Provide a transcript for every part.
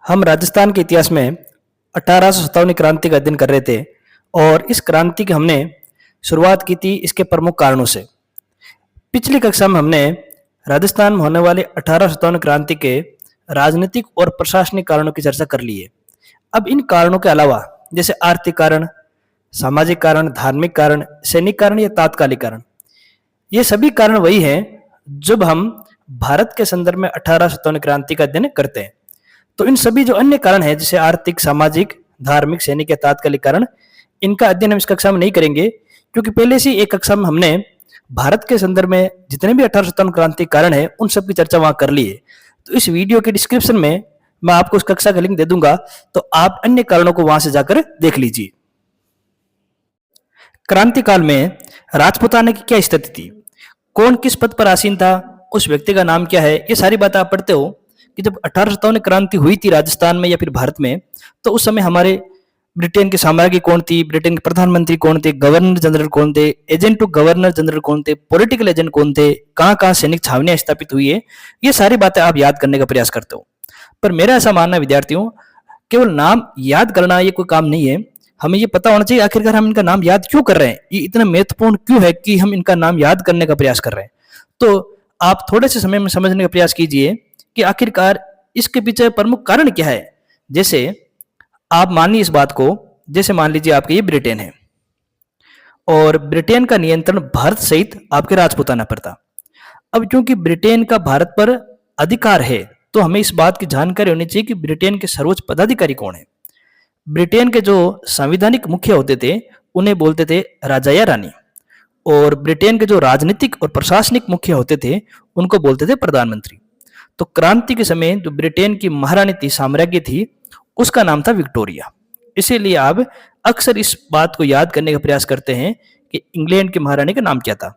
हम राजस्थान के इतिहास में 1857 क्रांति का अध्ययन कर रहे थे और इस क्रांति की हमने शुरुआत की थी इसके प्रमुख कारणों से। पिछली कक्षा में हमने राजस्थान में होने वाले 1857 क्रांति के राजनीतिक और प्रशासनिक कारणों की चर्चा कर ली है। अब इन कारणों के अलावा जैसे आर्थिक कारण, सामाजिक कारण, धार्मिक कारण, सैनिक कारण या तात्कालिक कारण, ये सभी कारण वही हैं जब हम भारत के संदर्भ में 1857 क्रांति का अध्ययन करते हैं। तो इन सभी जो अन्य कारण हैं जैसे आर्थिक, सामाजिक, धार्मिक, सैनिक या तात्कालिक कारण, इनका अध्ययन हम इस कक्षा में नहीं करेंगे क्योंकि पहले से एक कक्षा में हमने भारत के संदर्भ में जितने भी 1857 क्रांति कारण है उन सब की चर्चा वहां कर ली है। तो इस वीडियो के डिस्क्रिप्शन में मैं आपको उस कक्षा का लिंक दे दूंगा, तो आप अन्य कारणों को वहां से जाकर देख लीजिए। क्रांति काल में राजपूताना की क्या स्थिति थी, कौन किस पद पर आसीन था, उस व्यक्ति का नाम क्या है, ये सारी बातें आप पढ़ते हो कि जब 1857 क्रांति हुई थी राजस्थान में या फिर भारत में, तो उस समय हमारे ब्रिटेन के साम्राज्य कौन थी, ब्रिटेन के प्रधानमंत्री कौन थे, गवर्नर जनरल कौन थे, एजेंट टू गवर्नर जनरल कौन थे, पॉलिटिकल एजेंट कौन थे, कहाँ कहाँ सैनिक छावनियां स्थापित हुई है, ये सारी बातें आप याद करने का प्रयास करते हो। पर मेरा ऐसा मानना है विद्यार्थियों, केवल नाम याद करना ये कोई काम नहीं है, हमें ये पता होना चाहिए आखिरकार हम इनका नाम याद क्यों कर रहे हैं, ये इतना महत्वपूर्ण क्यों है कि हम इनका नाम याद करने का प्रयास कर रहे हैं। तो आप थोड़े से समय में समझने का प्रयास कीजिए कि आखिरकार इसके पीछे प्रमुख कारण क्या है। जैसे आप मानिए इस बात को, जैसे मान लीजिए आपके ये ब्रिटेन है और ब्रिटेन का नियंत्रण भारत सहित आपके राजपूताना पर था। अब क्योंकि ब्रिटेन का भारत पर अधिकार है तो हमें इस बात की जानकारी होनी चाहिए कि ब्रिटेन के सर्वोच्च पदाधिकारी कौन है। ब्रिटेन के जो संवैधानिक मुखिया होते थे उन्हें बोलते थे राजा या रानी, और ब्रिटेन के जो राजनीतिक और प्रशासनिक मुखिया होते थे उनको बोलते थे प्रधानमंत्री। तो क्रांति के समय जो ब्रिटेन की महारानी थी, साम्राज्य थी, उसका नाम था विक्टोरिया। इसीलिए आप अक्सर इस बात को याद करने का प्रयास करते हैं कि इंग्लैंड की महारानी का नाम क्या था।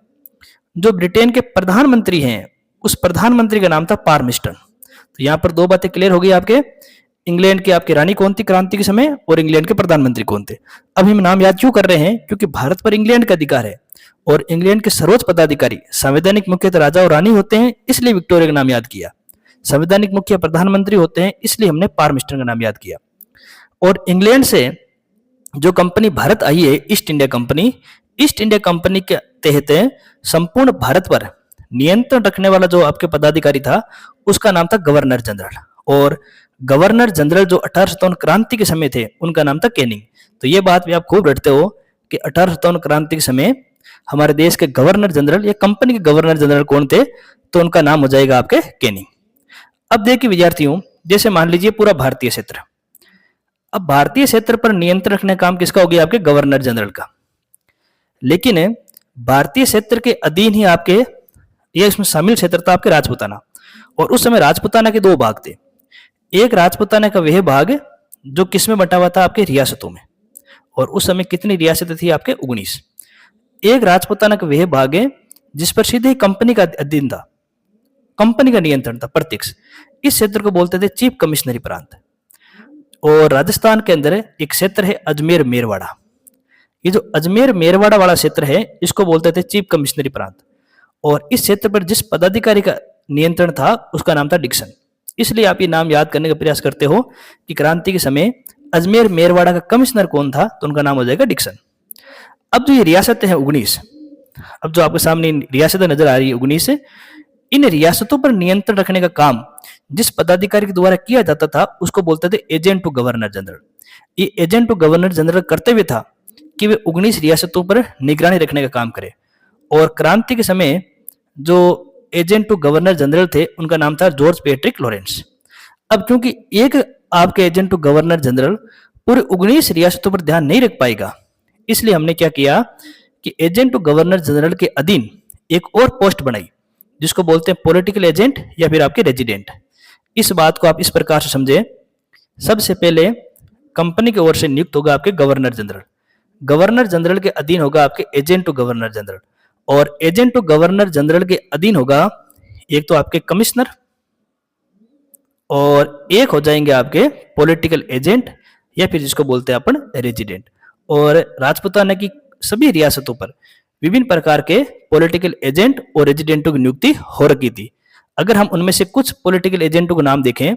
जो ब्रिटेन के प्रधानमंत्री हैं उस प्रधानमंत्री का नाम था पार्मिस्टन। तो यहाँ पर दो बातें क्लियर हो गई आपके, इंग्लैंड की आपकी रानी कौन थी क्रांति के समय और इंग्लैंड के प्रधानमंत्री कौन थे। अब हम नाम याद क्यों कर रहे हैं, क्योंकि भारत पर इंग्लैंड का अधिकार है और इंग्लैंड के सर्वोच्च पदाधिकारी संवैधानिक मुख्य तो राजा और रानी होते हैं, इसलिए विक्टोरिया का नाम याद किया। संवैधानिक मुख्य प्रधानमंत्री होते हैं, इसलिए हमने पार्मिस्टन का नाम याद किया। और इंग्लैंड से जो कंपनी भारत आई है, ईस्ट इंडिया कंपनी के तहत संपूर्ण भारत पर नियंत्रण रखने वाला जो आपके पदाधिकारी था उसका नाम था गवर्नर जनरल, और गवर्नर जनरल जो 1857 क्रांति के समय थे उनका नाम था कैनिंग। तो ये बात भी आप खूब रटते हो कि 1857 क्रांति के समय हमारे देश के गवर्नर जनरल या कंपनी के गवर्नर जनरल कौन थे, तो उनका नाम हो जाएगा आपके कैनिंग। अब देखिए विद्यार्थियों, जैसे मान लीजिए पूरा भारतीय क्षेत्र, अब भारतीय क्षेत्र पर नियंत्रण रखने का काम किसका हो गया, आपके गवर्नर जनरल का। लेकिन भारतीय क्षेत्र के अधीन ही आपके ये इसमें शामिल क्षेत्र था आपके राजपूताना, और उस समय राजपूताना के दो भाग थे। एक राजपूताना का वह भाग जो किसमें बटा हुआ था, आपके रियासतों में, और उस समय कितनी रियासतें थी आपके 19। एक राजपूताना का वह भाग है जिस पर सीधे कंपनी का अधीन था, कंपनी का नियंत्रण था प्रत्यक्ष। इस क्षेत्र को बोलते थे चीफ कमिश्नरी प्रांत। और राजस्थान के अंदर एक क्षेत्र है अजमेर मेरवाड़ा। ये जो अजमेर मेरवाड़ा वाला क्षेत्र है इसको बोलते थे चीफ कमिश्नरी प्रांत, और इस क्षेत्र पर जिस पदाधिकारी का नियंत्रण था उसका नाम था डिक्सन। इसलिए आप ये नाम याद करने का प्रयास करते हो कि क्रांति के समय अजमेर मेरवाड़ा का कमिश्नर कौन था, तो उनका नाम हो जाएगा डिक्सन। अब जो ये रियासतें हैं 19, अब जो आपके सामने रियासतें नजर आ रही है 19, इन रियासतों पर नियंत्रण रखने का काम जिस पदाधिकारी के द्वारा किया जाता था उसको बोलते थे एजेंट टू गवर्नर जनरल। ये एजेंट टू गवर्नर जनरल कर्तव्य था कि वे 19 रियासतों पर निगरानी रखने का काम करे। और क्रांति के समय जो एजेंट टू गवर्नर जनरल थे उनका नाम था जॉर्ज पैट्रिक लॉरेंस। अब क्योंकि एक आपके एजेंट टू गवर्नर जनरल पूरे 19 रियासतों पर ध्यान नहीं रख पाएगा, इसलिए हमने क्या किया कि एजेंट टू गवर्नर जनरल के अधीन एक और पोस्ट बनाई जिसको बोलते हैं पॉलिटिकल एजेंट या फिर आपके रेजिडेंट। इस बात को आप इस प्रकार से समझे, सबसे पहले कंपनी की ओर से नियुक्त होगा आपके गवर्नर जनरल, गवर्नर जनरल के अधीन होगा आपके एजेंट टू गवर्नर जनरल, और एजेंट टू गवर्नर जनरल के अधीन होगा एक तो आपके कमिश्नर और एक हो जाएंगे आपके पॉलिटिकल एजेंट या फिर जिसको बोलते हैं अपन रेजिडेंट। और राजपूताना की सभी रियासतों पर विभिन्न प्रकार के पॉलिटिकल एजेंट और रेजिडेंटों की नियुक्ति हो रखी थी। अगर हम उनमें से कुछ पॉलिटिकल एजेंटों के नाम देखें,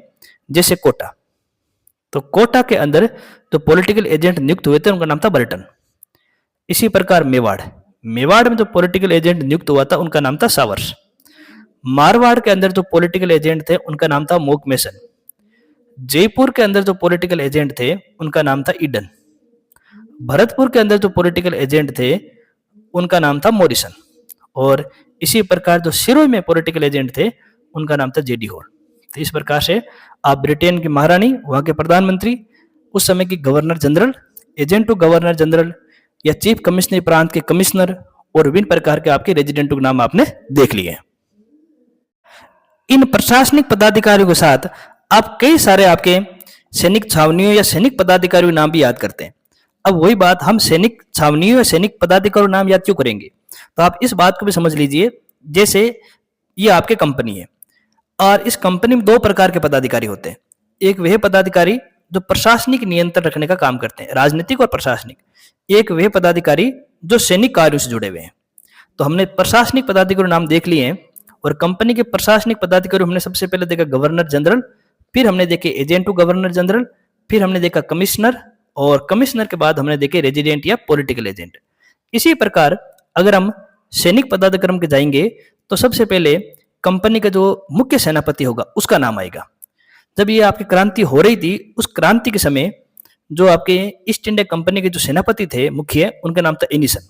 जैसे कोटा, तो कोटा के अंदर जो पॉलिटिकल एजेंट नियुक्त हुए थे उनका नाम था बर्टन। इसी प्रकार मेवाड़, मेवाड़ में जो पॉलिटिकल एजेंट नियुक्त हुआ था उनका नाम था सावर्स। मारवाड़ के अंदर जो पॉलिटिकल एजेंट थे उनका नाम था मोकमेसन। जयपुर के अंदर जो पॉलिटिकल एजेंट थे उनका नाम था ईडन। भरतपुर के अंदर जो पॉलिटिकल एजेंट थे उनका नाम था मॉरिसन। और इसी प्रकार जो सिरोही में पॉलिटिकल एजेंट थे उनका नाम था जेडी हॉल। तो इस प्रकार से आप ब्रिटेन की महारानी, वहां के प्रधानमंत्री, उस समय की governor general, agent to governor general या चीफ कमिश्नर प्रांत के कमिश्नर और विभिन्न प्रकार के आपके रेजिडेंटों के नाम आपने देख लिए। इन प्रशासनिक पदाधिकारियों के साथ आप कई सारे आपके सैनिक छावनियों या सैनिक पदाधिकारियों के नाम भी याद करते हैं। अब वही बात हम सैनिक छावनियों या सैनिक पदाधिकारियों नाम याद क्यों करेंगे, तो आप इस बात को भी समझ लीजिए। जैसे ये आपके कंपनी है और इस कंपनी में दो प्रकार के पदाधिकारी होते हैं। एक वह पदाधिकारी जो प्रशासनिक नियंत्रण रखने का काम करते हैं, राजनीतिक और प्रशासनिक। एक वह पदाधिकारी जो सैनिक कार्यों से जुड़े हुए हैं। तो हमने प्रशासनिक पदाधिकारी नाम देख लिए हैं और कंपनी के प्रशासनिक पदाधिकारी हमने सबसे पहले देखा गवर्नर जनरल, फिर हमने देखे एजेंट टू गवर्नर जनरल, फिर हमने देखा कमिश्नर और कमिश्नर के बाद हमने देखे रेजिडेंट या पॉलिटिकल एजेंट। इसी प्रकार अगर हम सैनिक पदाधिकारी के जाएंगे तो सबसे पहले कंपनी का जो मुख्य सेनापति होगा उसका नाम आएगा। जब ये आपकी क्रांति हो रही थी उस क्रांति के समय जो आपके ईस्ट इंडिया कंपनी के जो सेनापति थे मुख्य, उनका नाम था एनिसन।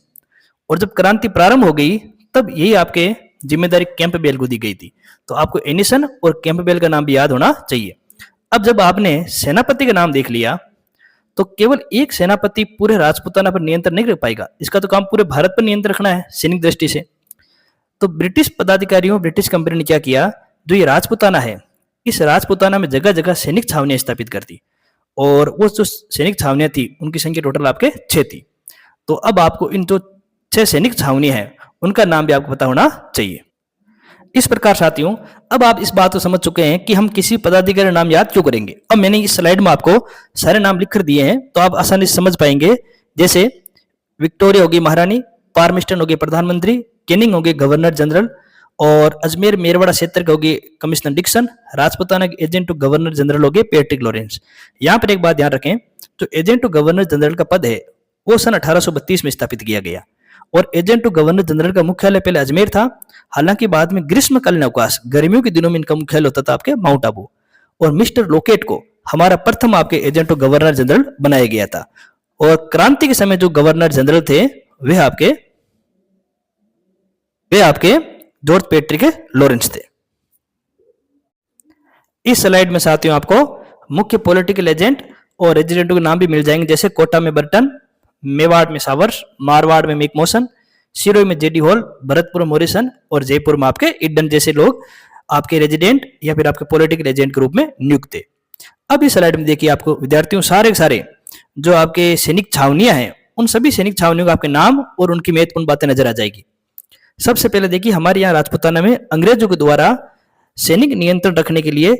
और जब क्रांति प्रारंभ हो गई तब यही आपके जिम्मेदारी कैंपबेल को दी गई थी। तो आपको एनिसन और कैंपबेल का नाम भी याद होना चाहिए। अब जब आपने सेनापति का नाम देख लिया तो केवल एक सेनापति पूरे राजपूताना पर नियंत्रण नहीं रख पाएगा, इसका तो काम पूरे भारत पर नियंत्रण रखना है सैनिक दृष्टि से। तो ब्रिटिश पदाधिकारियों, ब्रिटिश कंपनी ने क्या किया, जो ये राजपूताना है इस राजपूताना में जगह जगह सैनिक छावनियां स्थापित कर दी और वो जो सैनिक छावनियां थी उनकी संख्या टोटल आपके 6 थी। तो अब आपको इन जो 6 सैनिक छावनियां हैं उनका नाम भी आपको पता होना चाहिए। इस प्रकार साथियों अब आप इस बात को समझ चुके हैं कि हम किसी पदाधिकारी का नाम याद क्यों करेंगे। अब मैंने इस स्लाइड में आपको सारे नाम लिख कर दिए हैं तो आप आसानी से समझ पाएंगे। जैसे विक्टोरिया होगी महारानी, पारमिस्टन होगी प्रधानमंत्री, कैनिंग होगी गवर्नर जनरल और अजमेर मेरवाड़ा क्षेत्र के होगी कमिश्नर डिक्सन, राजपूताना के एजेंट टू गवर्नर जनरल होगी पैट्रिक लॉरेंस। यहाँ पर एक बात ध्यान रखें, जो एजेंट टू गवर्नर जनरल का पद है वो सन 1832 में स्थापित किया गया और एजेंट टू गवर्नर जनरल का मुख्यालय पहले अजमेर था। हालांकि बाद में ग्रीष्मकालीन अवकाश, गर्मियों के दिनों में इनका मुख्यालय होता था आपके माउंट आबू। और मिस्टर लोकेट को हमारा प्रथम आपके एजेंट टू गवर्नर जनरल बनाया गया था। और क्रांति के समय जो गवर्नर जनरल थे वे आपके जॉर्ज पैट्रिक लॉरेंस थे। इस स्लाइड में साथियों आपको मुख्य पॉलिटिकल एजेंट और रेजिडेंटों के नाम भी मिल जाएंगे। जैसे कोटा में बर्टन, मेवाड़ में सावर्स, मारवाड़ में मैकमोसन, सिरोही में जेडी हॉल, भरतपुर में मॉरिसन और जयपुर में आपके ईडन जैसे लोग आपके रेजिडेंट या फिर आपके पॉलिटिकल एजेंट के रूप में नियुक्त थे। अब इस स्लाइड में देखिए आपको विद्यार्थियों सारे जो आपके सैनिक छावनियां हैं उन सभी सैनिक छावनियों का आपके नाम और उनकी महत्वपूर्ण बातें नजर आ जाएगी। सबसे पहले देखिए हमारे यहाँ राजपूताना में अंग्रेजों के द्वारा सैनिक नियंत्रण रखने के लिए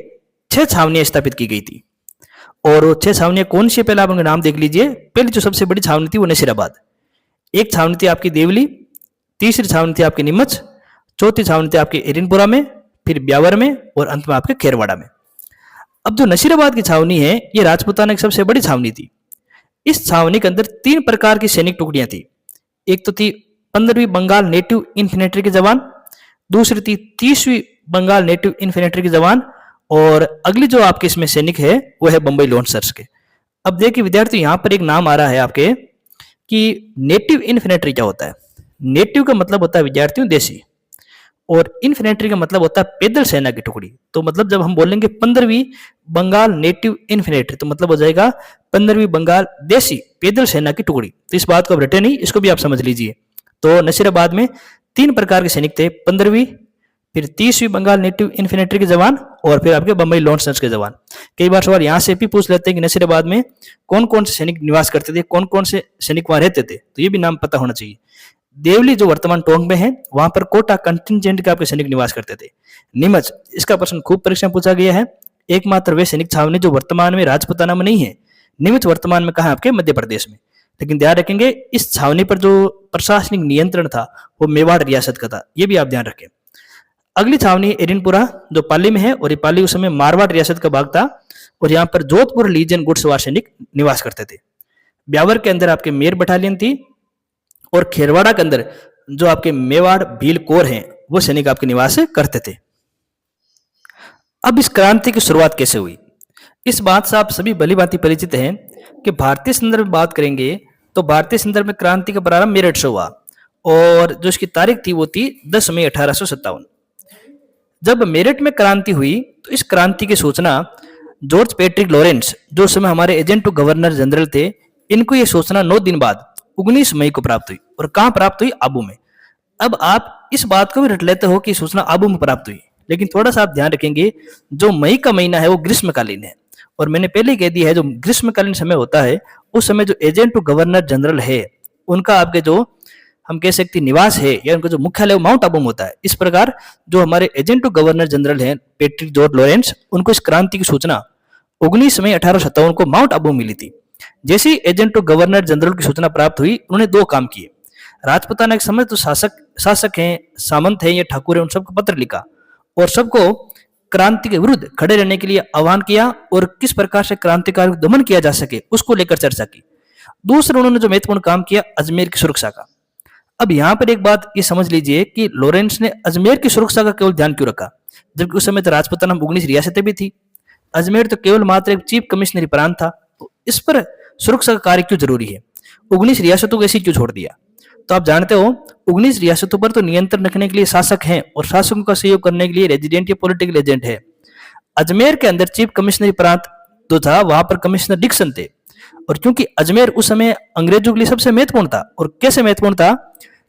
6 छावनियां स्थापित की गई थी। और वो 6 छावनियां कौन सी, पहले आप उनके नाम देख लीजिए। पहली जो सबसे बड़ी छावनी थी वो नसीराबाद, एक छावनी थी आपकी देवली, तीसरी छावनी थी आपकी नीमच, चौथी छावनी थी आपकी एरिनपुरा में, फिर ब्यावर में और अंत में आपके खेरवाड़ा में। अब जो नसीराबाद की छावनी है ये राजपूताना की सबसे बड़ी छावनी थी। इस छावनी के अंदर 3 प्रकार की सैनिक टुकड़ियां थी। एक तो थी 15वीं बंगाल नेटिव इन्फेंट्री के जवान, दूसरी थी 30वीं बंगाल नेटिव इन्फेंट्री के जवान और अगली जो आपके इसमें सैनिक है वो है बंबई लॉन्सर्स के। अब देखिए विद्यार्थी यहाँ पर एक नाम आ रहा है आपके कि नेटिव इन्फेंट्री क्या होता है। नेटिव का मतलब होता है विद्यार्थियों देसी और इन्फेंट्री का मतलब होता है पैदल सेना की टुकड़ी। तो मतलब जब हम बोलेंगे 15वीं बंगाल नेटिव इन्फेंट्री तो मतलब हो जाएगा 15वीं बंगाल देसी पैदल सेना की टुकड़ी। तो इस बात को आप रटे नहीं, इसको भी आप समझ लीजिए। तो नसीराबाद में 3 प्रकार के सैनिक थे, 15वीं, फिर 30वीं बंगाल नेटिव इन्फेंट्री के जवान और फिर आपके बंबई लॉन्सर्स के जवान। कई बार सवाल यहाँ से भी पूछ लेते हैं कि नसीराबाद में कौन कौन से सैनिक निवास करते थे, कौन कौन से सैनिक वहां रहते थे, तो ये भी नाम पता होना चाहिए। देवली जो वर्तमान टोंक में है वहां पर कोटा कंटिजेंट के आपके सैनिक निवास करते थे। नीमच, इसका प्रश्न खूब परीक्षा में पूछा गया है। एकमात्र वे सैनिक छावनी जो वर्तमान में राजपूताना में नहीं है। नीमच वर्तमान में कहा है आपके मध्य प्रदेश में। लेकिन ध्यान रखेंगे इस छावनी पर जो प्रशासनिक नियंत्रण था वो मेवाड़ रियासत का था, ये भी आप ध्यान रखें। अगली छावनी एरिनपुरा जो पाली में है और ये पाली उस समय मारवाड़ रियासत का भाग था और यहाँ पर जोधपुर लीजन घुड़सवार सैनिक निवास करते थे। ब्यावर के अंदर आपके मेर बटालियन थी और खेरवाड़ा के अंदर जो आपके मेवाड़ भील कोर हैं वो सैनिक आपके निवास करते थे। अब इस क्रांति की शुरुआत कैसे हुई, इस बात से आप सभी भली भांति परिचित हैं कि भारतीय संदर्भ में बात करेंगे तो भारतीय संदर्भ में क्रांति का प्रारंभ मेरठ से हुआ और जो इसकी तारीख थी वो थी 10 मई 1857। जब मेरठ में क्रांति हुई तो इस क्रांति की सूचना जॉर्ज पैट्रिक लॉरेंस, जो उस समय हमारे एजेंट टू गवर्नर जनरल थे, इनको ये सूचना 9 दिन बाद 19 मई को प्राप्त हुई। और कहां प्राप्त हुई? आबू में। अब आप इस बात को भी रट लेते हो कि सूचना आबू में प्राप्त हुई, लेकिन थोड़ा सा आप ध्यान रखेंगे, जो मई का महीना है वो ग्रीष्मकालीन है और मैंने पहले कह दिया है जो ग्रीष्मकालीन समय होता है उस समय जो एजेंट टू गवर्नर जनरल है उनका आपके जो हम कह सकते हैं निवास है या उनका जो मुख्यालय माउंट आबू में होता है। इस प्रकार जो हमारे एजेंट टू गवर्नर जनरल हैं पैट्रिक जॉर्ज लॉरेंस, उनको इस क्रांति की सूचना 19 मई 1857 को माउंट आबू मिली थी। जैसे ही एजेंट टू गवर्नर जनरल की सूचना प्राप्त हुई, उन्होंने 2 काम किए। राजपूताना के समय तो शासक हैं, सामंत हैं या ठाकुर हैं, उन सबको पत्र लिखा और सबको क्रांति के विरुद्ध खड़े रहने के लिए आह्वान किया और किस प्रकार से क्रांतिकारियों को दमन किया जा सके उसको लेकर चर्चा की। दूसरा उन्होंने जो महत्वपूर्ण काम किया अजमेर की सुरक्षा का। अब यहाँ पर एक बात ये समझ लीजिए कि लॉरेंस ने अजमेर की सुरक्षा का केवल ध्यान क्यों रखा, जबकि उस समय तो राजपूताना में 19 रियासतें भी थी। अजमेर तो केवल मात्र एक चीफ कमिश्नरी प्रांत था, तो इस पर सुरक्षा का कार्य क्यों जरूरी है? 19 रियासतों को ऐसी क्यों छोड़ दिया? तो आप जानते हो 19 रियासतों पर तो नियंत्रण रखने के लिए शासक हैं और शासकों का सहयोग करने के लिए रेजिडेंट या पॉलिटिकल एजेंट है। अजमेर के अंदर चीफ कमिश्नरी प्रांत जो था वहां पर कमिश्नर डिक्सन थे और क्योंकि अजमेर उस समय अंग्रेजों के लिए सबसे महत्वपूर्ण था। और कैसे महत्वपूर्ण था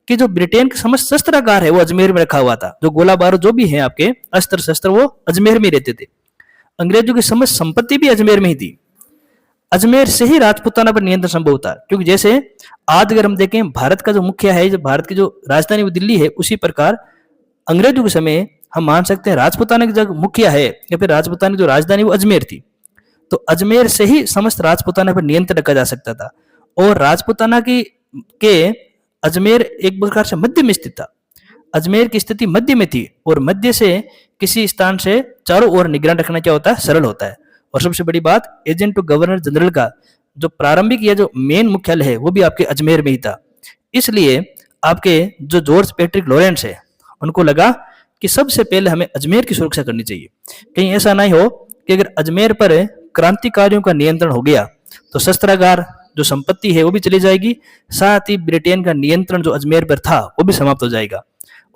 कि जो ब्रिटेन का समस्त शस्त्रागार है वो अजमेर में रखा हुआ था, जो गोला बारूद जो भी है आपके अस्त्र शस्त्र वो अजमेर में रहते थे। अंग्रेजों की समस्त संपत्ति भी अजमेर में ही थी। अजमेर से ही राजपूताना पर नियंत्रण संभव था, क्योंकि जैसे आज अगर हम देखें भारत का जो मुख्य है, जो भारत की जो राजधानी वो दिल्ली है, उसी प्रकार अंग्रेजों के समय हम मान सकते हैं राजपूताना की जो मुखिया है या फिर राजपूताना की जो राजधानी वो अजमेर थी। तो अजमेर से ही समस्त राजपूताना पर नियंत्रण रखा जा सकता था और राजपूताना की के अजमेर एक प्रकार से मध्य में स्थित था। अजमेर की स्थिति मध्य में थी और मध्य से किसी स्थान से चारों ओर निगरान रखना क्या होता है? सरल होता है। और सबसे बड़ी बात, एजेंट टू गवर्नर जनरल का जो प्रारंभिक या जो मेन मुख्यालय है वो भी आपके अजमेर में ही था। इसलिए आपके जो जॉर्ज पैट्रिक लॉरेंस है उनको लगा कि सबसे पहले हमें अजमेर की सुरक्षा करनी चाहिए। कहीं ऐसा नहीं हो कि अगर अजमेर पर क्रांतिकारियों का नियंत्रण हो गया तो शस्त्रागार जो संपत्ति है वो भी चली जाएगी, साथ ही ब्रिटेन का नियंत्रण जो अजमेर पर था वो भी समाप्त हो जाएगा।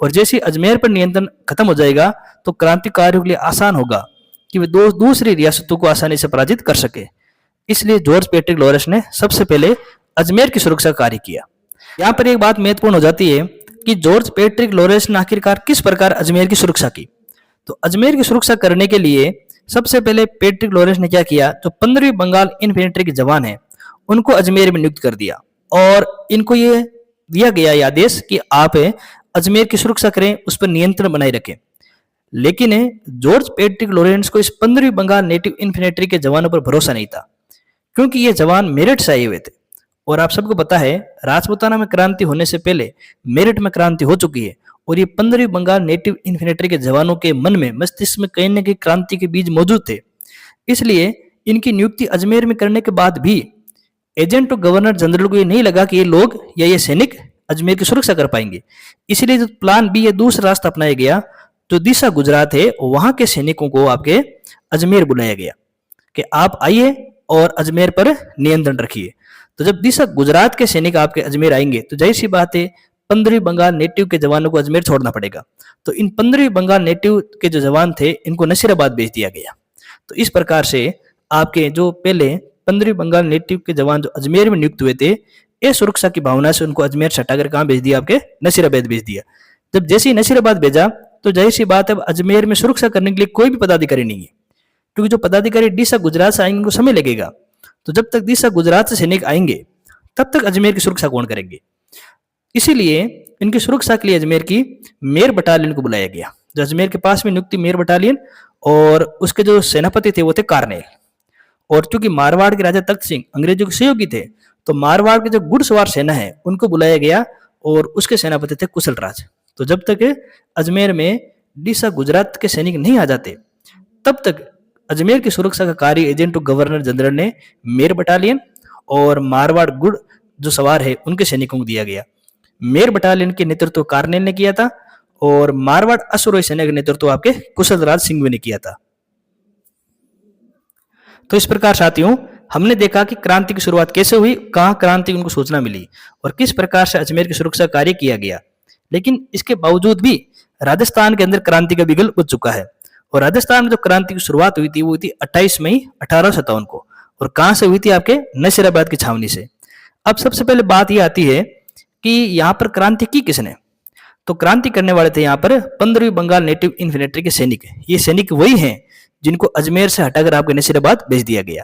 और जैसे अजमेर पर नियंत्रण खत्म हो जाएगा तो क्रांतिकारियों के लिए आसान होगा कि वे दूसरी रियासतों को आसानी से पराजित कर सके। इसलिए जॉर्ज पैट्रिक लॉरेंस ने सबसे पहले अजमेर की सुरक्षा कार्य किया। यहाँ पर एक बात महत्वपूर्ण हो जाती है कि जॉर्ज पैट्रिक लॉरेंस ने आखिरकार किस प्रकार अजमेर की सुरक्षा की। तो अजमेर की सुरक्षा करने के लिए सबसे पहले पैट्रिक लॉरेंस ने क्या किया, जो 15वीं बंगाल इन्फेंट्री के जवान हैं उनको अजमेर में नियुक्त कर दिया और इनको ये दिया गया ये आदेश कि आप अजमेर की सुरक्षा करें, उस पर नियंत्रण बनाए रखें। लेकिन जॉर्ज पैट्रिक लॉरेंस को इस 15वीं बंगाल नेटिव इन्फेंट्री के जवानों पर भरोसा नहीं था, क्योंकि ये जवान मेरठ से आए हुए थे और आप सबको पता है राजपूताना में क्रांति होने से पहले मेरठ में क्रांति हो चुकी है और ये 15वीं बंगाल नेटिव इन्फेंट्री के जवानों के मन में मस्तिष्क में कहीं न कहीं क्रांति के बीज मौजूद थे। इसलिए इनकी नियुक्ति अजमेर में करने के बाद भी एजेंट टू गवर्नर जनरल को ये नहीं लगा कि ये लोग या ये सैनिक अजमेर की सुरक्षा कर पाएंगे। इसलिए जो प्लान बी, ये दूसरा रास्ता अपनाया गया, जो दिशा गुजरात है वहां के सैनिकों को आपके अजमेर बुलाया गया कि आप आइए और अजमेर पर नियंत्रण रखिए। तो जब दिशा गुजरात के सैनिक आपके अजमेर आएंगे तो जाहिर सी बात है 15वीं बंगाल नेटिव के जवानों को अजमेर छोड़ना पड़ेगा। तो इन 15वीं बंगाल नेटिव के जो जवान थे इनको नसीराबाद भेज दिया गया। तो इस प्रकार से आपके जो पहले 15वीं बंगाल नेटिव के जवान जो अजमेर में नियुक्त हुए थे, ये सुरक्षा की भावना से उनको अजमेर से हटाकर कहाँ भेज दिया, आपके नसीराबाद भेज दिया। जब जैसे ही नसीराबाद भेजा तो जाहिर सी बात है अजमेर में सुरक्षा करने के लिए कोई भी पदाधिकारी नहीं है, क्योंकि जो पदाधिकारी दिशा गुजरात से आएंगे उनको समय लगेगा। तो जब तक दिशा गुजरात से सैनिक आएंगे तब तक अजमेर की सुरक्षा कौन करेंगे। इसीलिए इनकी सुरक्षा के लिए अजमेर की मेर बटालियन को बुलाया गया। जो अजमेर के पास में नियुक्त मेर बटालियन और उसके जो सेनापति थे वो थे कार्नेल। और चूंकि मारवाड़ के राजा तख्त सिंह अंग्रेजों के सहयोगी थे तो मारवाड़ के जो घुड़सवार सेना है उनको बुलाया गया और उसके सेनापति थे कुशल राज। तो जब तक अजमेर में दिशा गुजरात के सैनिक नहीं आ जाते तब तक अजमेर की सुरक्षा का कार्य एजेंट गवर्नर जनरल ने मेर बटालियन और मारवाड़ गुड़ जो सवार है उनके सैनिकों को दिया गया। मेर बटालियन के नेतृत्व कार्नेल ने किया था और मारवाड़ अश्वरोही सेना का नेतृत्व आपके कुशल राज सिंह ने किया था। तो इस प्रकार साथियों हमने देखा कि क्रांति की शुरुआत कैसे हुई, कहाँ क्रांति उनको सूचना मिली और किस प्रकार से अजमेर की सुरक्षा कार्य किया गया। लेकिन इसके बावजूद भी राजस्थान के अंदर क्रांति का बिगुल बुझ चुका है और राजस्थान में जो क्रांति की शुरुआत हुई थी वो हुई थी 28 मई 1857 को और कहाँ से हुई थी आपके नसीराबाद की छावनी से। अब सबसे पहले बात यह आती है कि यहाँ पर क्रांति की किसने, तो क्रांति करने वाले थे यहाँ पर 15वीं बंगाल नेटिव इन्फेंट्री के सैनिक। ये सैनिक वही हैं जिनको अजमेर से हटाकर आपके नसीराबाद भेज दिया गया।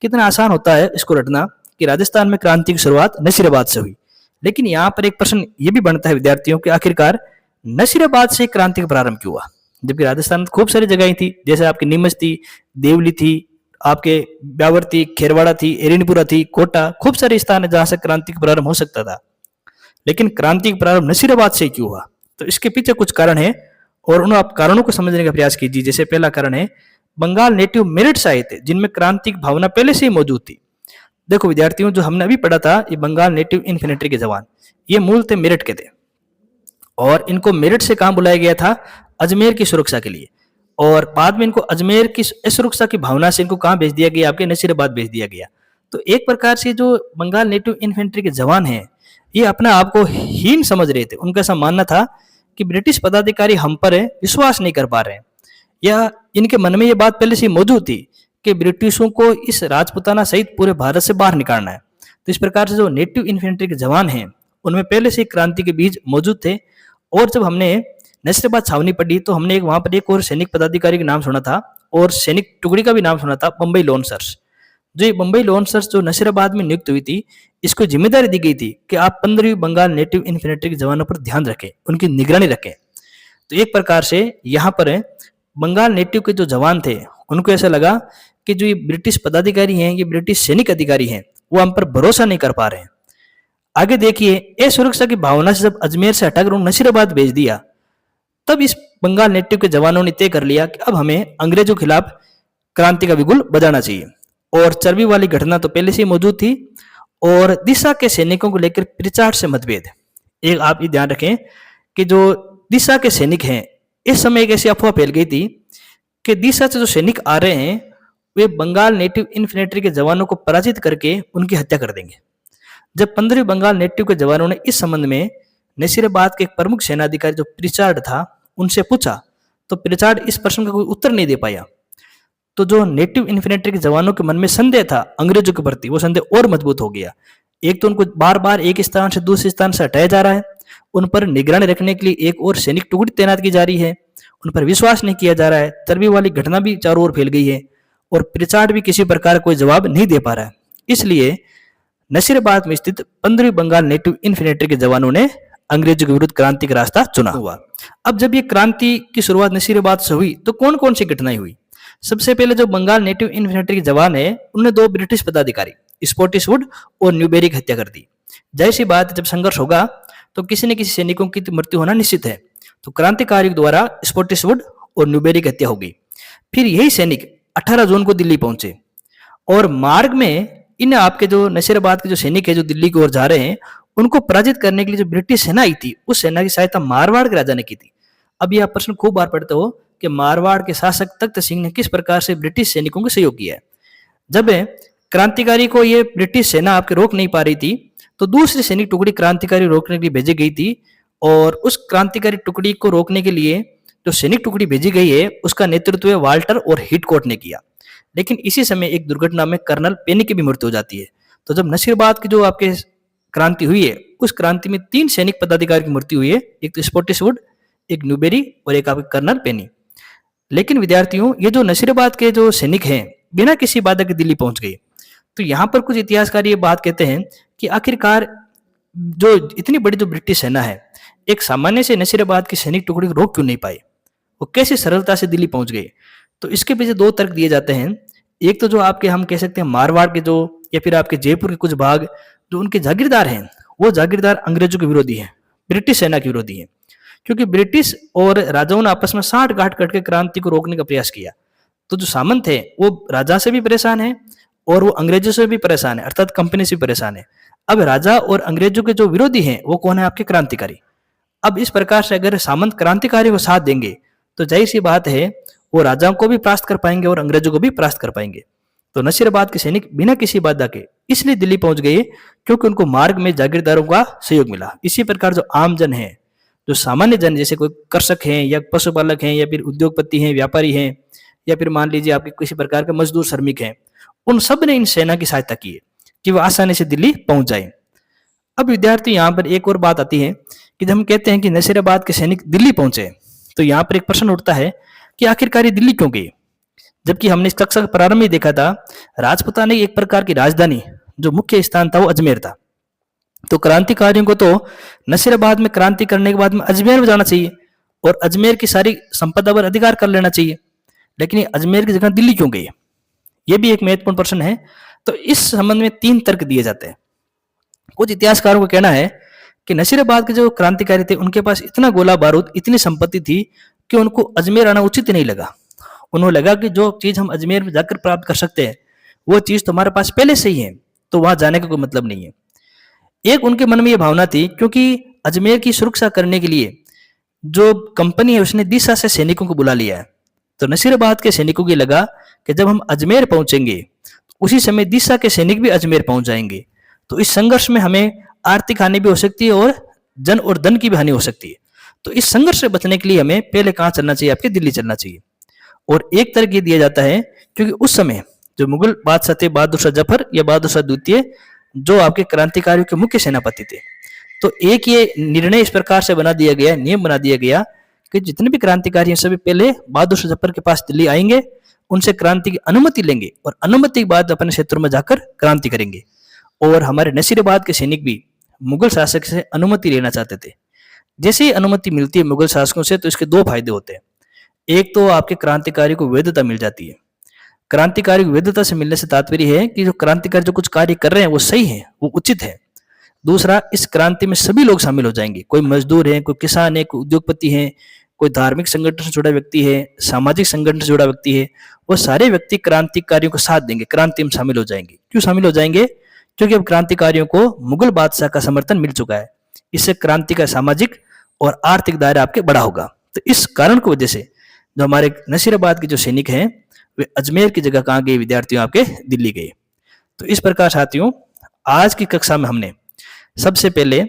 कितना आसान होता है इसको रटना कि राजस्थान में क्रांति की शुरुआत नसीराबाद से हुई। लेकिन यहाँ पर एक प्रश्न ये भी बनता है विद्यार्थियों के, आखिरकार नसीराबाद से क्रांति का प्रारंभ क्यों हुआ, जबकि राजस्थान में खूब सारी जगह थी, जैसे आपकी नीमच थी, देवली थी, आपके ब्यावर थी, खेरवाड़ा थी, एरिनपुरा थी, कोटा, खूब सारे स्थान है जहां से क्रांति का प्रारंभ हो सकता था। लेकिन क्रांति का प्रारंभ नसीराबाद से क्यों हुआ, तो इसके पीछे कुछ कारण है और उन आप कारणों को समझने का प्रयास कीजिए। जैसे पहला कारण है बंगाल नेटिव मेरिट्स आए थे जिनमें क्रांति की भावना पहले से ही मौजूद थी। देखो विद्यार्थियों, जो हमने अभी पढ़ा था ये बंगाल नेटिव इन्फेंट्री के जवान, ये मूल थे मेरठ के थे और इनको मेरठ से कहां बुलाया गया था, अजमेर की सुरक्षा के लिए, और बाद में इनको अजमेर की सुरक्षा की भावना से इनको कहां भेज दिया गया, आपके नसीराबाद भेज दिया गया। तो एक प्रकार से जो बंगाल नेटिव इन्फेंट्री के जवान हैं ये अपने आप को हीन समझ रहे थे। उनका ऐसा मानना था कि ब्रिटिश पदाधिकारी हम पर विश्वास नहीं कर पा रहे हैं, या इनके मन में ये बात पहले से मौजूद थी कि ब्रिटिशों को इस राजपुताना सहित पूरे भारत से बाहर निकालना है। तो इस प्रकार से जो नेटिव इन्फेंट्री के जवान हैं उनमें पहले से क्रांति के बीज मौजूद थे। और जब हमने नसीराबाद छावनी पढ़ी तो हमने वहां पर एक और सैनिक पदाधिकारी का नाम सुना था और सैनिक टुकड़ी का भी नाम सुना था, बम्बई लॉन्सर्स। जो ये बम्बई लॉन्सर्स जो नसीराबाद में नियुक्त हुई थी, इसको जिम्मेदारी दी गई थी कि आप 15वीं बंगाल नेटिव इन्फेंट्री के जवानों पर ध्यान रखें, उनकी निगरानी रखें। तो एक प्रकार से यहाँ पर बंगाल नेटिव के जो जवान थे उनको ऐसा लगा कि जो ये ब्रिटिश पदाधिकारी हैं, ये ब्रिटिश सैनिक अधिकारी हैं, वो हम पर भरोसा नहीं कर पा रहे हैं। आगे देखिए, असुरक्षा की भावना से जब अजमेर से हटाकर नसीराबाद भेज दिया, तब इस बंगाल नेटिव के जवानों ने तय कर लिया कि अब हमें अंग्रेजों के खिलाफ क्रांति का बिगुल बजाना चाहिए। और चर्बी वाली घटना तो पहले से ही मौजूद थी और दिशा के सैनिकों को लेकर प्रिचार्ड से मतभेद। एक आप ये ध्यान रखें कि जो दिशा के सैनिक हैं, इस समय एक ऐसी अफवाह फैल गई थी कि दिशा से जो सैनिक आ रहे हैं वे बंगाल नेटिव इन्फेंट्री के जवानों को पराजित करके उनकी हत्या कर देंगे। जब 15वीं बंगाल नेटिव के जवानों ने इस संबंध में नसीराबाद के एक प्रमुख सेनाधिकारी जो प्रिचार्ड था उनसे पूछा, तो प्रिचार्ड इस प्रश्न का कोई उत्तर नहीं दे पाया। तो जो नेटिव इन्फेंट्री के जवानों के मन में संदेह था अंग्रेजों के प्रति, वो संदेह और मजबूत हो गया। एक तो उनको बार बार एक स्थान से दूसरे स्थान से हटाया जा रहा है, उन पर निगरानी रखने के लिए एक और सैनिक टुकड़ी तैनात की जा रही है, उन पर विश्वास नहीं किया जा रहा है, चर्बी वाली घटना भी चारों ओर फैल गई है और प्रिचार्ड भी किसी प्रकार कोई जवाब नहीं दे पा रहा है। इसलिए नसीराबाद में स्थित 15वीं बंगाल नेटिव इन्फेंट्री के जवानों ने अंग्रेजों के विरुद्ध क्रांति का रास्ता चुना हुआ। अब जब ये क्रांति की शुरुआत नसीराबाद से हुई तो कौन कौन सी घटनाएं हुई। सबसे पहले जो बंगाल नेटिव इन्फेंट्री के जवान है उन्होंने दो ब्रिटिश पदाधिकारी स्पॉटिसवुड और न्यूबेरी की हत्या कर दी। जाहिर सी बात, जब संघर्ष होगा तो किसी न किसी सैनिकों की मृत्यु होना निश्चित है। तो क्रांतिकारियों द्वारा स्पॉटिसवुड और न्यूबेरी की हत्या हो गई। फिर यही सैनिक 18 जून को दिल्ली पहुंचे और मार्ग में इन आपके जो नसीराबाद के जो सैनिक है जो दिल्ली की ओर जा रहे हैं उनको पराजित करने के लिए जो ब्रिटिश सेना आई थी उस सेना की सहायता मारवाड़ के राजा ने की थी। अब यह प्रश्न खूब बार पढ़ते हो कि मारवाड़ के शासक तख्त सिंह ने किस प्रकार से ब्रिटिश सैनिकों को सहयोग किया है। जब क्रांतिकारी को ये ब्रिटिश सेना आपके रोक नहीं पा रही थी तो दूसरी सैनिक टुकड़ी क्रांतिकारी रोकने के लिए भेजी गई थी और उस क्रांतिकारी टुकड़ी को रोकने के लिए जो सैनिक टुकड़ी भेजी गई है उसका नेतृत्व वाल्टर और हिटकोट ने किया। लेकिन इसी समय एक दुर्घटना में कर्नल पेनी की भी मृत्यु हो जाती है। तो जब नसीराबाद की जो आपके क्रांति हुई है उस क्रांति में 3 सैनिक पदाधिकारी की मृत्यु हुई है, एक तो स्पॉटिसवुड, एक न्यूबेरी और एक आपके कर्नल पेनी। लेकिन विद्यार्थियों, ये जो नसीराबाद के जो सैनिक हैं बिना किसी बाधा के दिल्ली पहुंच गए। तो यहाँ पर कुछ इतिहासकार ये बात कहते हैं कि आखिरकार जो इतनी बड़ी जो ब्रिटिश सेना है एक सामान्य से नसीराबाद की सैनिक टुकड़ी को रोक क्यों नहीं पाई, वो कैसे सरलता से दिल्ली पहुंच गए। तो इसके पीछे 2 तर्क दिए जाते हैं। एक तो जो आपके हम कह सकते हैं मारवाड़ के जो या फिर आपके जयपुर के कुछ भाग जो उनके जागीरदार हैं वो जागीरदार अंग्रेजों के विरोधी हैं, ब्रिटिश सेना के विरोधी हैं। क्योंकि ब्रिटिश और राजाओं ने आपस में साठ गांठ करके क्रांति को रोकने का प्रयास किया। तो जो सामंत है वो राजा से भी परेशान है और वो अंग्रेजों से भी परेशान है, अर्थात कंपनी से भी परेशान है। अब राजा और अंग्रेजों के जो विरोधी हैं वो कौन है? आपके क्रांतिकारी। अब इस प्रकार से अगर सामंत क्रांतिकारी को साथ देंगे तो जाहिर सी बात है वो राजाओं को भी परास्त कर पाएंगे और अंग्रेजों को भी परास्त कर पाएंगे। तो नसीराबाद के सैनिक बिना किसी बाधा के इसलिए दिल्ली पहुंच गए क्योंकि उनको मार्ग में जागीरदारों का सहयोग मिला। इसी प्रकार जो आम जन है, जो सामान्य जन, जैसे कोई कृषक हैं या पशुपालक हैं या फिर उद्योगपति हैं, व्यापारी हैं, या फिर मान लीजिए आपके किसी प्रकार के मजदूर श्रमिक हैं, उन सब ने इन सेना की सहायता की है कि वह आसानी से दिल्ली पहुंच जाए। अब विद्यार्थी यहाँ पर एक और बात आती है कि जब हम कहते हैं कि नसीराबाद के सैनिक दिल्ली पहुंचे तो यहाँ पर एक प्रश्न उठता है कि आखिरकार ये दिल्ली क्यों गई? जबकि हमने इस कक्षा के प्रारंभ में देखा था राजपूताना की एक प्रकार की राजधानी जो मुख्य स्थान था वो अजमेर था। तो क्रांतिकारियों को तो नसीराबाद में क्रांति करने के बाद में अजमेर में जाना चाहिए और अजमेर की सारी संपदा पर अधिकार कर लेना चाहिए, लेकिन अजमेर की जगह दिल्ली क्यों गई? ये भी एक महत्वपूर्ण प्रश्न है। तो इस संबंध में 3 तर्क दिए जाते हैं। कुछ इतिहासकारों का कहना है कि नसीराबाद के जो क्रांतिकारी थे उनके पास इतना गोला बारूद, इतनी संपत्ति थी कि उनको अजमेर आना उचित नहीं लगा। उन्हें लगा कि जो चीज हम अजमेर में जाकर प्राप्त कर सकते हैं वो चीज तो हमारे पास पहले से ही है, तो वहां जाने का कोई मतलब नहीं है। एक उनके मन में यह भावना थी क्योंकि अजमेर की सुरक्षा करने के लिए जो कंपनी है उसने दिशा से सैनिकों को बुला लिया है। तो नसीराबाद के सैनिकों को लगा कि जब हम अजमेर पहुंचेंगे उसी समय दिशा के सैनिक भी अजमेर पहुंच जाएंगे, तो इस संघर्ष में हमें आर्थिक हानि भी हो सकती है और जन और धन की भी हानि हो सकती है। तो इस संघर्ष से बचने के लिए हमें पहले कहां चलना चाहिए? आपके दिल्ली चलना चाहिए। और एक तर्क ये दिया जाता है क्योंकि उस समय जो मुगल बादशाह थे बहादुर शाह जफर या बहादुर शाह द्वितीय, जो आपके क्रांतिकारियों के मुख्य सेनापति थे, तो एक ये निर्णय इस प्रकार से बना दिया गया, नियम बना दिया गया कि जितने भी क्रांतिकारी हैं सभी पहले बहादुर शाह जफर के पास दिल्ली आएंगे, उनसे क्रांति की अनुमति लेंगे और अनुमति के बाद अपने क्षेत्र में जाकर क्रांति करेंगे। और हमारे नसीराबाद के सैनिक भी मुगल शासक से अनुमति लेना चाहते थे। जैसे ही अनुमति मिलती है मुगल शासकों से तो इसके 2 फायदे होते हैं। एक तो आपके क्रांतिकारी को वैधता मिल जाती है। क्रांतिकारी को वैधता से मिलने से तात्पर्य है कि जो क्रांतिकारी जो कुछ कार्य कर रहे हैं वो सही है, वो उचित है। दूसरा, इस क्रांति में सभी लोग शामिल हो जाएंगे। कोई मजदूर है, कोई किसान है, कोई उद्योगपति है, कोई धार्मिक संगठन से जुड़ा व्यक्ति है, सामाजिक संगठन से जुड़ा व्यक्ति है, वो सारे व्यक्ति क्रांतिकारियों को साथ देंगे, क्रांति में शामिल हो जाएंगे। क्यों शामिल हो जाएंगे? क्योंकि अब क्रांतिकारियों को मुगल बादशाह का समर्थन मिल चुका है। इससे क्रांति का सामाजिक और आर्थिक दायरा आपके बड़ा होगा। तो इस कारण की वजह से जो हमारे नसीराबाद के जो सैनिक हैं वे अजमेर की जगह कहाँ गए? विद्यार्थियों आपके दिल्ली गए। तो इस प्रकार साथियों आज की कक्षा में हमने सबसे पहले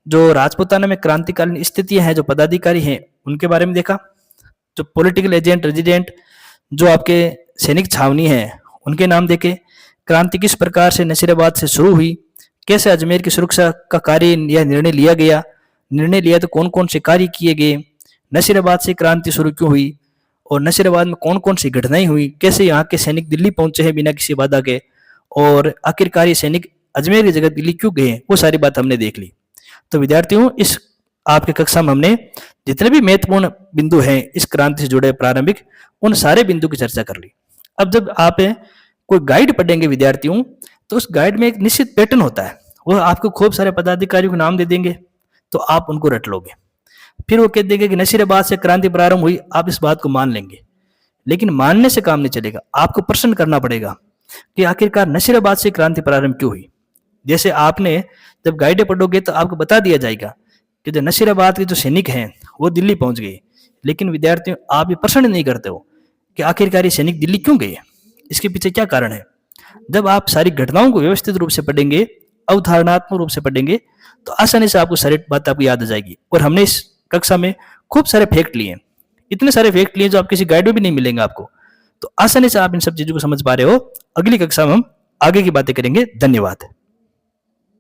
जो राजपूताना में क्रांतिकालीन स्थितियां हैं, जो पदाधिकारी हैं उनके बारे में देखा, जो पॉलिटिकल एजेंट, रेजिडेंट, जो आपके सैनिक छावनी है उनके नाम देखे, क्रांति किस प्रकार से नसीराबाद से शुरू हुई, कैसे अजमेर की सुरक्षा का कार्य या निर्णय लिया गया, निर्णय लिया तो कौन कौन से कार्य किए गए, नसीराबाद से क्रांति शुरू क्यों हुई और नसीराबाद में कौन कौन सी घटनाएं हुई, कैसे यहाँ के सैनिक दिल्ली पहुंचे हैं बिना किसी बाधा के, और आखिरकार ये सैनिक अजमेर की जगह दिल्ली क्यों गए, वो सारी बात हमने देख ली। तो विद्यार्थियों इस आपके कक्षा में हमने जितने भी महत्वपूर्ण बिंदु हैं इस क्रांति से जुड़े प्रारंभिक, उन सारे बिंदु की चर्चा कर ली। अब जब आप कोई गाइड पढ़ेंगे विद्यार्थियों तो उस गाइड में एक निश्चित पैटर्न होता है, वो आपको खूब सारे पदाधिकारियों के नाम दे देंगे तो आप उनको रट लोगे। फिर वो कह देंगे कि नसीराबाद से क्रांति प्रारंभ हुई, आप इस बात को मान लेंगे। लेकिन मानने से काम नहीं चलेगा, आपको प्रश्न करना पड़ेगा कि आखिरकार नसीराबाद से क्रांति प्रारंभ क्यों हुई। जैसे आपने जब गाइडें पढ़ोगे तो आपको बता दिया जाएगा कि जो नसीराबाद के जो सैनिक हैं वो दिल्ली पहुंच गए, लेकिन विद्यार्थियों आप ये प्रश्न नहीं करते हो कि आखिरकार ये सैनिक दिल्ली क्यों गए, इसके पीछे क्या कारण है। जब आप सारी घटनाओं को व्यवस्थित रूप से पढ़ेंगे, अवधारणात्मक रूप से पढ़ेंगे, तो आसानी से आपको सारी बात आपको याद आ जाएगी। और हमने इस कक्षा में खूब सारे फैक्ट लिए, इतने सारे फैक्ट लिए जो आप किसी गाइड में भी नहीं मिलेंगे आपको, तो आसानी से आप इन सब चीजों को समझ पा रहे हो। अगली कक्षा में हम आगे की बातें करेंगे। धन्यवाद।